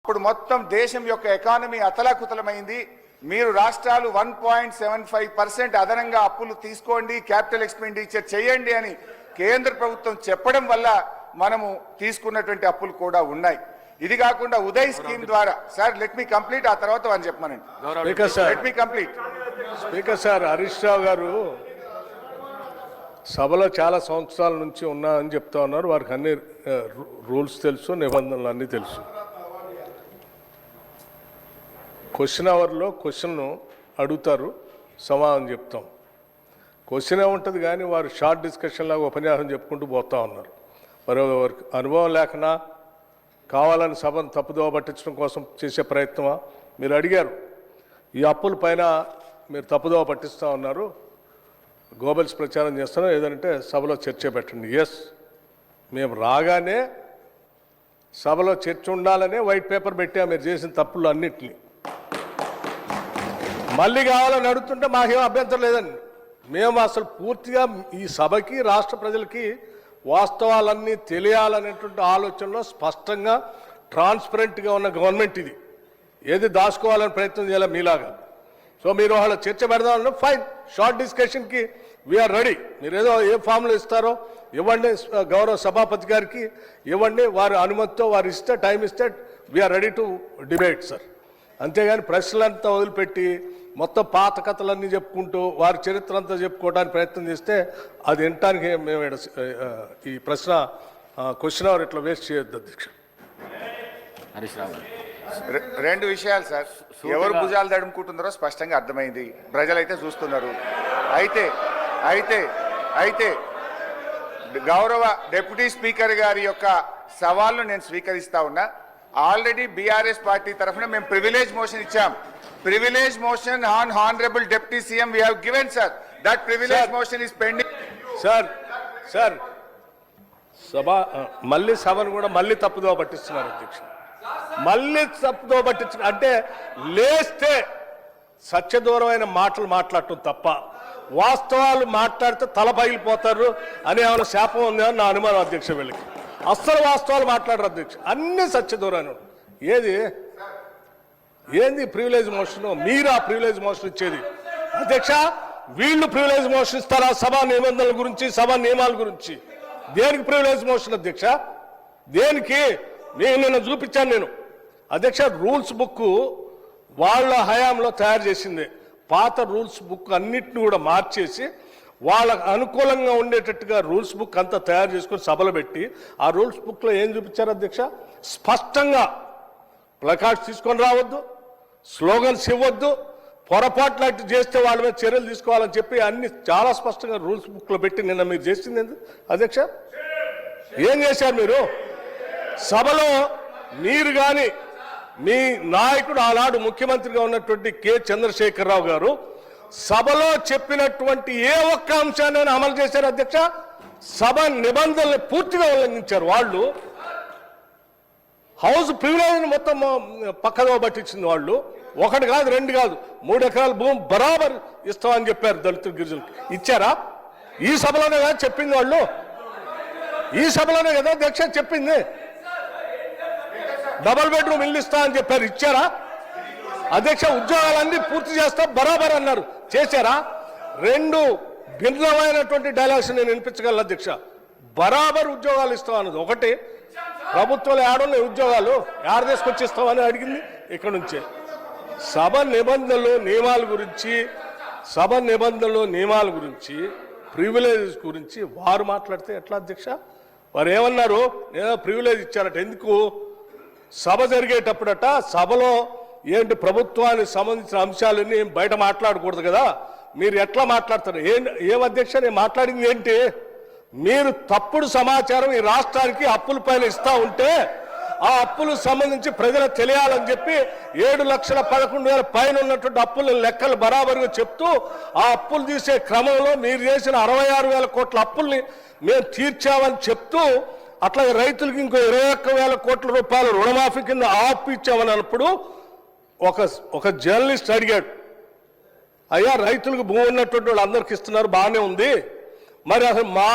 ఇప్పుడు మొత్తం దేశం యొక్క ఎకానమీ అతలాకుతలమైంది. మీరు రాష్ట్రాలు 1.75% అదనంగా అప్పులు తీసుకోండి, క్యాపిటల్ ఎక్స్పెండిచర్ చేయండి అని కేంద్ర ప్రభుత్వం చెప్పడం వల్ల మనము తీసుకున్నటువంటి అప్పులు కూడా ఉన్నాయి. ఇది కాకుండా ఉదయ్ స్కీమ్ ద్వారా సార్ లెట్ మీ కంప్లీట్, ఆ తర్వాత అని చెప్పమనండి. Let me complete. Speaker sir, Harish Rao garu సభలో చాలా సంవత్సరాల నుంచి ఉన్నా అని చెప్తా ఉన్నారు. వారికి అన్ని రూల్స్ తెలుసు, నిబంధనలు అన్నీ తెలుసు. క్వశ్చన్ అవర్లో క్వశ్చన్ను అడుగుతారు, సమాధానం చెప్తాం. క్వశ్చన్ ఏముంటుంది కానీ వారు షార్ట్ డిస్కషన్ లాగా ఉపన్యాసం చెప్పుకుంటూ పోతా ఉన్నారు. మరి వారికి అనుభవం లేకనా, కావాలని సభను తప్పుదోవ పట్టించడం కోసం చేసే ప్రయత్నమా? మీరు అడిగారు, ఈ అప్పుల పైన మీరు తప్పుదోవ పట్టిస్తూ ఉన్నారు, గోబెల్స్ ప్రచారం చేస్తున్నాం, ఏదంటే సభలో చర్చ పెట్టండి. ఎస్, మేము రాగానే సభలో చర్చ ఉండాలనే వైట్ పేపర్ పెట్టాము మీరు చేసిన తప్పులు అన్నింటినీ. మళ్ళీ కావాలని అడుగుతుంటే మాకేం అభ్యంతరం లేదండి. మేము అసలు పూర్తిగా ఈ సభకి, రాష్ట్ర ప్రజలకి వాస్తవాలన్నీ తెలియాలనేటువంటి ఆలోచనలో స్పష్టంగా ట్రాన్స్పరెంట్గా ఉన్న గవర్నమెంట్ ఇది. ఏది దాచుకోవాలని ప్రయత్నం చేయాలి మీలాగా. సో మీరు వాళ్ళ చర్చ పెడదామన్నా ఫైన్, షార్ట్ డిస్కషన్కి వీఆర్ రెడీ. మీరు ఏదో ఏ ఫామ్లో ఇస్తారో ఇవ్వండి, గౌరవ సభాపతి గారికి ఇవ్వండి, వారి అనుమతితో వారు ఇస్తే, టైం ఇస్తే we are ready to debate sir. అంతేగాని ప్రశ్నలంతా వదిలిపెట్టి మొత్తం పాత కథలన్నీ చెప్పుకుంటూ వారి చరిత్ర అంతా చెప్పుకోవడానికి ప్రయత్నం చేస్తే అది వినటానికి మేము ఈ ప్రశ్న క్వశ్చన్ అవర్ ఇట్లా వేస్ట్ చేయొద్దు అధ్యక్ష. హరీష్ రావు రెండు విషయాలు సార్. ఎవరు భుజాలు తడుముకుంటున్నారో స్పష్టంగా అర్థమైంది, ప్రజలైతే చూస్తున్నారు. అయితే అయితే అయితే గౌరవ డిప్యూటీ స్పీకర్ గారి యొక్క సవాల్ను నేను స్వీకరిస్తా ఉన్నా. ఆల్రెడీ బీఆర్ఎస్ పార్టీ తరఫున మేము ప్రివిలేజ్ మోషన్ ఇచ్చాం. Privilege motion on honourable deputy CM we have given sir. That privilege motion is pending. Sir సభ మళ్ళీ సభను కూడా మళ్ళీ తప్పుదోవ పట్టిస్తున్నారు అధ్యక్ష. మళ్ళీ తప్పుదోవ పట్టించు అంటే లేస్తే సత్యదూరమైన మాటలు మాట్లాడటం తప్ప వాస్తవాలు మాట్లాడితే తల పగిలిపోతారు అని ఏమైనా శాపం ఉందని నా అనుమానం అధ్యక్ష. వీళ్ళకి అస్సలు వాస్తవాలు మాట్లాడరు అధ్యక్ష, అన్ని సత్యదూరాన్ని. ఏంది ప్రివిలేజ్ మోషన్? మీరు ఆ ప్రివిలేజ్ మోషన్ ఇచ్చేది అధ్యక్ష. వీళ్ళు ప్రివిలేజ్ మోషన్ ఇస్తారా సభా నిబంధనల గురించి, సభా నియమాల గురించి? దేనికి ప్రివిలేజ్ మోషన్ అధ్యక్ష? దేనికి? నేను నిన్న చూపించాను నేను అధ్యక్ష. రూల్స్ బుక్ వాళ్ళ హయాంలో తయారు చేసింది. పాత రూల్స్ బుక్ అన్నిటిని కూడా మార్చేసి వాళ్ళకు అనుకూలంగా ఉండేటట్టుగా రూల్స్ బుక్ అంతా తయారు చేసుకొని సభలో పెట్టి ఆ రూల్స్ బుక్లో ఏం చూపించారు అధ్యక్ష? స్పష్టంగా ప్లకార్డ్స్ తీసుకొని రావద్దు, స్లోగన్స్ ఇవ్వద్దు, పొరపాట్లు అట్టు చేస్తే వాళ్ళ మీద చర్యలు తీసుకోవాలని చెప్పి అన్ని చాలా స్పష్టంగా రూల్స్ బుక్లో పెట్టి నిన్న మీరు చేసింది ఎందుకు అధ్యక్ష? ఏం చేశారు మీరు సభలో? మీరు కానీ మీ నాయకుడు ఆనాడు ముఖ్యమంత్రిగా ఉన్నటువంటి కె చంద్రశేఖరరావు గారు సభలో చెప్పినటువంటి ఏ ఒక్క అంశాన్ని అమలు చేశారు అధ్యక్ష? సభ నిబంధనలు పూర్తిగా ఉల్లంఘించారు వాళ్ళు. హౌస్ ప్రివిలేజ్ మొత్తం పక్కదో పట్టించింది వాళ్ళు. ఒకటి కాదు, రెండు కాదు, 3 ఎకరాల భూమి బరాబర్ ఇస్తామని చెప్పారు దళితులు, గిరిజనులకు. ఇచ్చారా? ఈ సభలోనే కదా చెప్పింది వాళ్ళు. ఈ సభలోనే కదా అధ్యక్ష చెప్పింది. డబుల్ బెడ్రూమ్ ఇల్లు ఇస్తా అని చెప్పారు, ఇచ్చారా అధ్యక్ష? ఉద్యోగాలన్నీ పూర్తి చేస్తా బరాబర్ అన్నారు, చేశారా? 2 భిన్నమైనటువంటి డైలాగ్స్ నేను వినిపించగలను అధ్యక్ష. బరాబర్ ఉద్యోగాలు ఇస్తాం అన్నది ఒకటి, ప్రభుత్వాలు ఏడున్నాయి ఉద్యోగాలు, ఏడ తీసుకొచ్చిస్తామని అడిగింది ఇక్కడ నుంచే. సభ నిబంధనలు నియమాల గురించి, సభ నిబంధనలు నియమాల గురించి, ప్రివిలేజెస్ గురించి వారు మాట్లాడితే ఎట్లా అధ్యక్ష? వారు ఏమన్నారు? నేను ప్రివిలేజ్ ఇచ్చారట. ఎందుకు? సభ జరిగేటప్పుడట సభలో ఏంటి ప్రభుత్వానికి సంబంధించిన అంశాలన్నీ బయట మాట్లాడకూడదు కదా, మీరు ఎట్లా మాట్లాడతారు? ఏం అధ్యక్ష నేను మాట్లాడింది ఏంటి? మీరు తప్పుడు సమాచారం ఈ రాష్ట్రానికి అప్పుల పైన ఇస్తా ఉంటే ఆ అప్పులకు సంబంధించి ప్రజలకు తెలియాలని చెప్పి 7,11,000 పైన ఉన్నటువంటి అప్పుల లెక్కలు బరాబరుగా చెప్తూ ఆ అప్పులు తీసే క్రమంలో మీరు చేసిన 66,000 కోట్ల అప్పుల్ని మేము తీర్చామని చెప్తూ, అట్లాగే రైతులకి ఇంకో 21,000 కోట్ల రూపాయలు రుణమాఫీ కింద ఆపు ఇచ్చామని అన్నప్పుడు ఒక జర్నలిస్ట్ అడిగాడు, అయ్యా రైతులకు భూమి ఉన్నటువంటి వాళ్ళు అందరికి ఇస్తున్నారు బాగానే ఉంది, మరి అసలు మా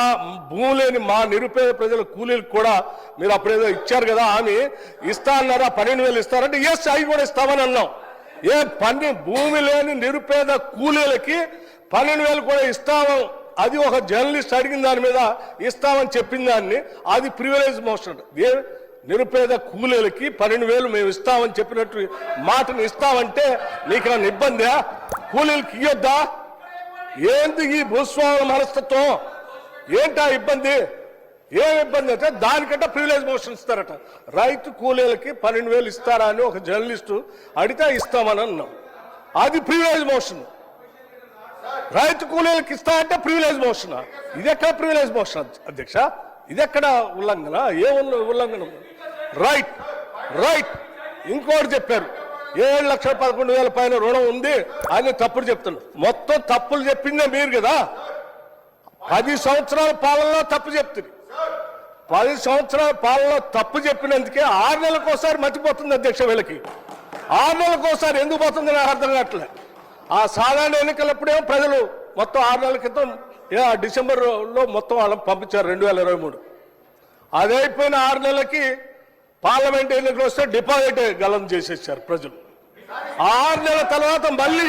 భూమి లేని మా నిరుపేద ప్రజల కూలీలకు కూడా మీరు అప్పుడేదో ఇచ్చారు కదా అని ఇస్తా అన్నారా 12,000 ఇస్తారంటే ఎస్ అవి కూడా ఇస్తామని అన్నాం. భూమి లేని నిరుపేద కూలీలకి 12,000 కూడా ఇస్తాము, అది ఒక జర్నలిస్ట్ అడిగిన దాని మీద ఇస్తామని చెప్పిన దాన్ని అది ప్రివిలేజ్ మోషన్. నిరుపేద కూలీలకి 12,000 మేము ఇస్తామని చెప్పినట్టు మాటను ఇస్తామంటే నీకేమైనా ఇబ్బందా? కూలీలకి ఇయ్యొద్దా? ఏంటి ఈ భూస్వాముల మనస్తత్వం? ఏంటా ఇబ్బంది? ఏం ఇబ్బంది అంటే దానికంటే ప్రివిలేజ్ మోషన్ ఇస్తారట. రైతు కూలీలకి 12,000 ఇస్తారా అని ఒక జర్నలిస్టు అడిగితే ఇస్తామని అన్నాం, అది ప్రివిలేజ్ మోషన్. రైతు కూలీలకు ఇస్తా అంటే ప్రివిలేజ్ మోషన్. ఇదెక్కడ ప్రివిలేజ్ మోషన్ అధ్యక్ష? ఇదెక్కడ ఉల్లంఘన? ఏ ఉల్లంఘన? Right right. ఇంకోటి చెప్పారు 7,11,000 పైన రుణం ఉంది అని తప్పుడు చెప్తున్నారు. మొత్తం తప్పులు చెప్పిందే మీరు కదా. 10 సంవత్సరాల పాలనలో తప్పు చెప్తుంది. 10 సంవత్సరాల పాలనలో తప్పు చెప్పినందుకే 6 నెలలకోసారి మర్చిపోతుంది అధ్యక్ష. వీళ్ళకి 6 నెలలకోసారి ఎందుకు పోతుంది నాకు అర్థం కావట్లే. ఆ సాధారణ ఎన్నికలప్పుడేమో ప్రజలు మొత్తం 6 నెలల క్రితం డిసెంబర్లో మొత్తం వాళ్ళని పంపించారు 2023. అది అయిపోయిన 6 నెలలకి పార్లమెంట్ ఎన్నికలు వస్తే డిపాజిట్ గలం చేసేసారు ప్రజలు. 6 నెలల తర్వాత మళ్ళీ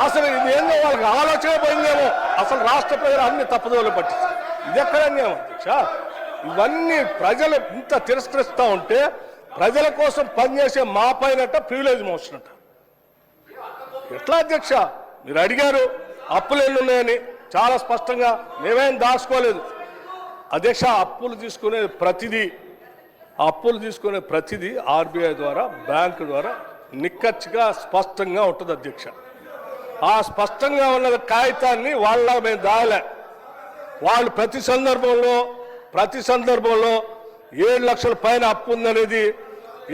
అసలు ఇది ఏందో వాళ్ళకి ఆలోచన పోయిందేమో, అసలు రాష్ట్ర ప్రజలు అన్ని తప్పుదోలు పట్టించారు. ఇది ఎక్కడ అన్యాయం అధ్యక్ష? ఇవన్నీ ప్రజలు ఇంత తిరస్కరిస్తూ ఉంటే ప్రజల కోసం పనిచేసే మా పైనట ప్రివిలేజ్ మోషన్ అంట. ఎట్లా అధ్యక్ష? మీరు అడిగారు అప్పులు ఎన్ని ఉన్నాయని, చాలా స్పష్టంగా మేమేం దాచుకోలేదు అధ్యక్ష. అప్పులు తీసుకునే ప్రతిదీ ఆర్బీఐ ద్వారా బ్యాంకు ద్వారా నిక్కచ్చిగా స్పష్టంగా ఉంటుంది అధ్యక్ష. ఆ స్పష్టంగా ఉన్న కాగితాన్ని వాళ్ళ మేము దాయలే. వాళ్ళు ప్రతి సందర్భంలో 7 లక్షల పైన అప్పు ఉందనేది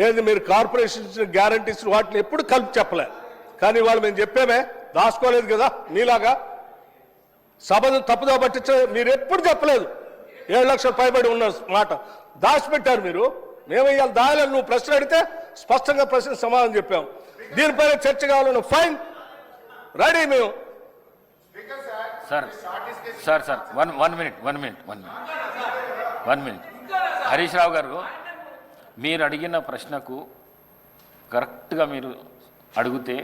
ఏది మీరు కార్పొరేషన్ ఇచ్చిన గ్యారంటీస్ వాటిని ఎప్పుడు కలిపి చెప్పలే. కానీ వాళ్ళు మేము చెప్పామే, దాచుకోలేదు కదా. మీలాగా సభను తప్పుదో పట్టించ మీరు ఎప్పుడు చెప్పలేదు. 7 లక్షల పైబడి ఉన్న మాట దాచిపెట్టారు మీరు. మేము ఇవాళ దాయలేదు. నువ్వు ప్రశ్న అడిగితే స్పష్టంగా ప్రశ్న సమాధానం చెప్పాం. దీనిపైన చర్చ కావాలను ఫైన్ రెడీ మేము. Sir sir sir one minute Harish Rao garu, మీరు అడిగిన ప్రశ్నకు కరెక్ట్గా మీరు అడిగితే